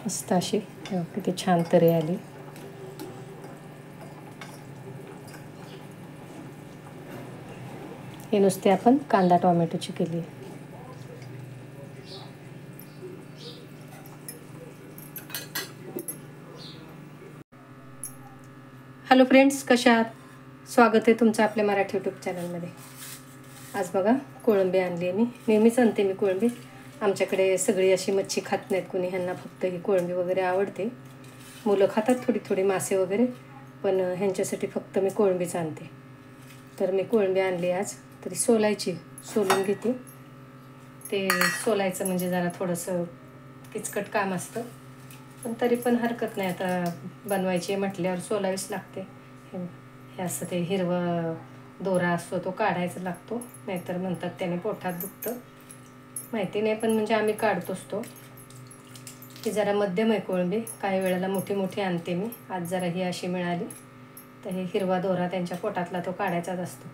मस्त अशी किती छान तरी आली. हे नुसते आपण कांदा टोमॅटोची केली. हॅलो फ्रेंड्स, कशा आहात? स्वागत आहे तुमचं आपल्या मराठी यूट्यूब चॅनलमध्ये. आज बघा कोळंबी आणली आहे. मी नेहमीच आणते मी कोळंबी. आमच्याकडे सगळी अशी मच्छी खात नाहीत कोणी, ह्यांना फक्त ही कोळंबी वगैरे आवडते. मुलं खातात थोडी थोडी मासे वगैरे, पण ह्यांच्यासाठी फक्त मी कोळंबीच आणते. तर मी कोळंबी आणली आज. तरी सोलून घेते. ते सोलायचं म्हणजे जरा थोडंसं किचकट काम असतं, पण तरी पण हरकत नाही. आता बनवायची म्हटल्यावर सोलावीच लागते. हे असं ते हिरवं दोरा असतो तो काढायचा लागतो, नाहीतर म्हणतात त्याने पोटात दुखतं. माहिती नाही, पण म्हणजे आम्ही काढतोच तो. ही जरा मध्यम आहे कोळंबी. काही वेळेला मोठी मोठी आणते मी. आज जरा ही अशी मिळाली, तर हे हिरवा दोरा त्यांच्या पोटातला तो काढायचाच असतो.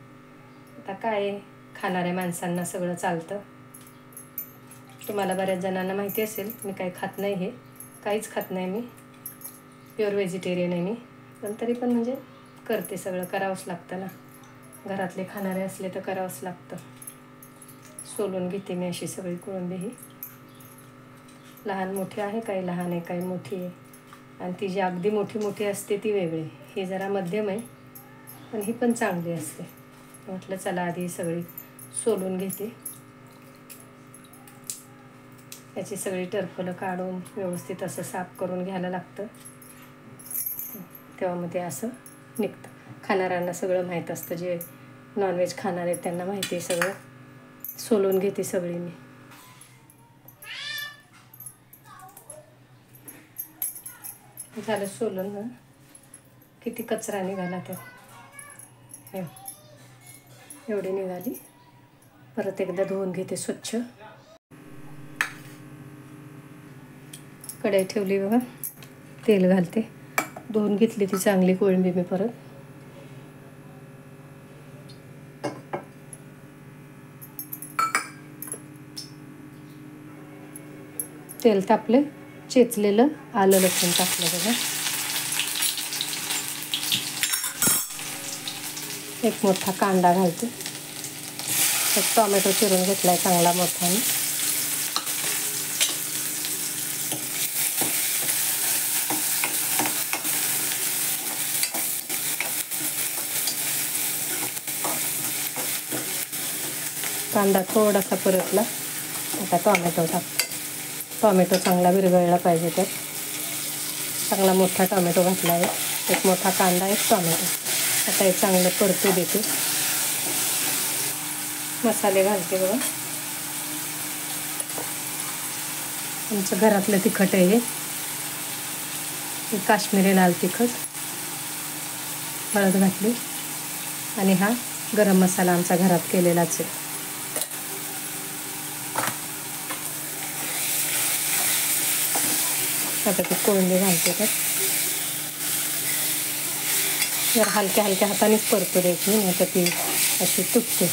आता काय खाणाऱ्या माणसांना सगळं चालतं. तुम्हाला बऱ्याच जणांना माहिती असेल मी काही खात नाही, हे काहीच खात नाही मी. प्युअर व्हेजिटेरियन आहे मी, पण तरी पण म्हणजे करते. सगळं करावंच लागतं ना, घरातले खाणारे असले तर करावंच लागतं. सोलून घेते मी अशी सगळी कोळंबी. ही लहान मोठी आहे, काही लहान आहे काही मोठी आहे. आणि ती जी अगदी मोठी मोठी असते ती वेगळी. ही जरा मध्यम आहे, पण ही पण चांगली असते. म्हटलं चला आधी सगळी सोलून घेते. याची सगळी टरफलं काढून व्यवस्थित असं साफ करून घ्यायला लागतं, तेव्हा मग ते असं निघतं. खाणाऱ्यांना सगळं माहीत असतं, जे नॉनव्हेज खाणार आहेत त्यांना माहिती आहे सगळं. सोलून घेते सगळी मी. झालं सोलून ना. किती कचरा निघाला त्यात, एवढी निघाली. परत एकदा धुवून घेते स्वच्छ. कढई ठेवली बघा, तेल घालते. धुवून घेतली ती चांगली कोळंबी मी. परत तेल तापले, चेचलेलं आलं लसूण टाकलं बघा. एक मोठा कांदा घालते. एक टोमॅटो चिरून घेतलाय चांगला मोठा. कांदा थोडासा परतला, आता टोमॅटो टाकतो. टोमॅटो चांगला विरघळला पाहिजे. त्यात चांगला मोठा टोमॅटो घातला आहे. एक मोठा कांदा, एक टोमॅटो. आता हे चांगलं परतू देते. मसाले घालते बघा. आमचं घरातलं तिखट आहे हे काश्मीरी लाल तिखट. हळद घातली आणि हा गरम मसाला आमचा घरात केलेलाच आहे. आता ती कोळंबी घालते त्यात. जर हलक्या हलक्या हातानेच परतू द्यायची, नाही तर ती अशी तुटते.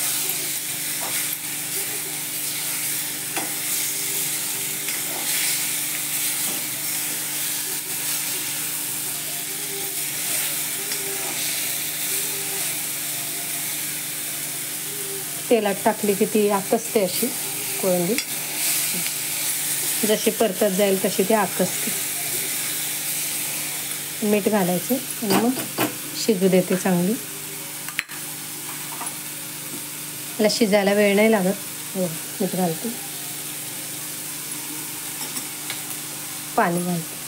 तेलात टाकली की ती आकसते अशी कोळंबी. जशी परतत जाईल तशी ती आकसते. मीठ घालायचं आणि मग शिजू देते चांगली. त्याला शिजायला वेळ नाही लागत. मीठ घालते, पाणी घालते.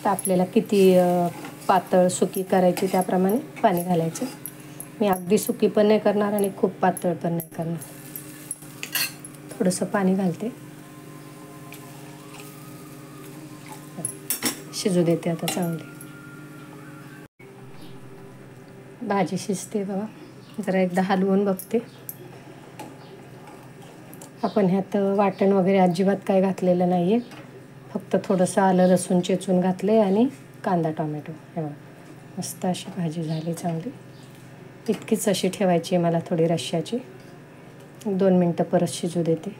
तर आपल्याला किती पातळ सुकी करायची त्याप्रमाणे पाणी घालायचं. मी अगदी सुकी पण नाही करणार आणि खूप पातळ पण नाही करणार. थोडंसं पाणी घालते, शिजू देते. आता चांगली भाजी शिजते बघा. जरा एकदा हलवून बघते. आपण ह्यात वाटण वगैरे अजिबात काय घातलेलं नाही आहे. फक्त थोडंसं आलं लसूण चेचून घातले आणि कांदा टोमॅटो. हे बघा मस्त अशी भाजी झाली चांगली. इतकीच अशी ठेवायची आहे मला, थोडी रश्श्याची. 2 मिनटं परत शिजू देते.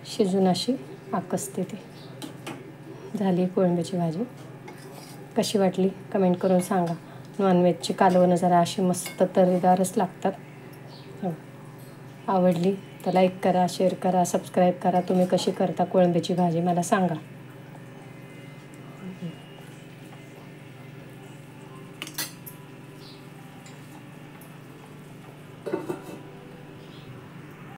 शिजून अशी आकसते ती. झाली कोळंबीची भाजी. कशी वाटली कमेंट करून सांगा. नॉनव्हेजची कालवणं जरा अशी मस्त तर्रीदारच लागतात. आवडली तर लाईक करा, शेअर करा, सबस्क्राईब करा. तुम्ही कशी करता कोळंबीची भाजी मला सांगा.